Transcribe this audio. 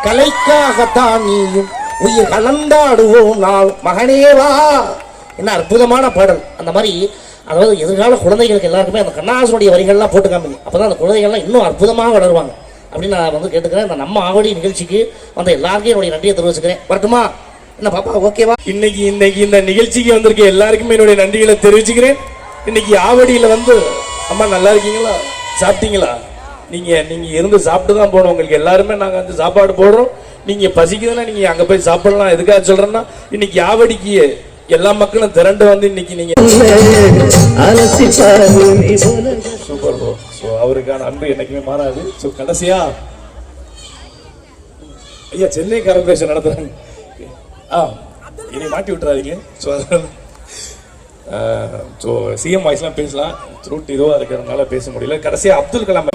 கலைக்காகத்தான் நீயும் உயிர் கலந்தாடுவோம் நாள் மகனேவா. என்ன அற்புதமான பாடல். அந்த மாதிரி அதாவது எதிர்கால குழந்தைகளுக்கு எல்லாருக்குமே அந்த கண்ணாசனுடைய வரிகள்லாம் போட்டு காமிங்க. அப்போ தான் அந்த குழந்தைகள்லாம் இன்னும் அற்புதமாக வளருவாங்க அப்படின்னு நான் வந்து கேட்டுக்கிறேன். இந்த நம்ம ஆவடி நிகழ்ச்சிக்கு வந்து எல்லாருக்கும் என்னுடைய நன்றியை தெரிவிச்சுக்கிறேன். வரட்டுமா? என்ன பாப்பா ஓகேவா? இன்னைக்கு இந்த நிகழ்ச்சிக்கு வந்திருக்க எல்லாருக்குமே என்னுடைய நன்றிகளை தெரிவிச்சுக்கிறேன். இன்னைக்கு ஆவடியில் வந்து அம்மா நல்லா இருக்கீங்களா? சாப்பிட்டீங்களா? நீங்க இருந்து சாப்பிட்டு தான் போகணும். உங்களுக்கு எல்லாருமே நாங்கள் வந்து சாப்பாடு போடுறோம். நீங்க பசிக்குதுன்னா நீங்க அங்கே போய் சாப்பிடலாம். எதுக்காக சொல்றேன்னா இன்னைக்கு ஆவடிக்கு எல்லா மக்களும் திரண்டு வந்து இன்னைக்கு நீங்க சூப்பர் ப்ரோ. ஸோ அவருக்கான அன்பு என்னைக்குமே மாறாது. ஸோ கடைசியா ஐயா சென்னை கார்பரேஷன் நடத்துறாங்க. இனி மாட்டி விட்டுறாதீங்க. ஸோ சிஎம் வாய்ஸ்லாம் பேசலாம். த்ரூட் இதுவாக இருக்கிறதுனால பேச முடியல. கடைசியா அப்துல் கலாம்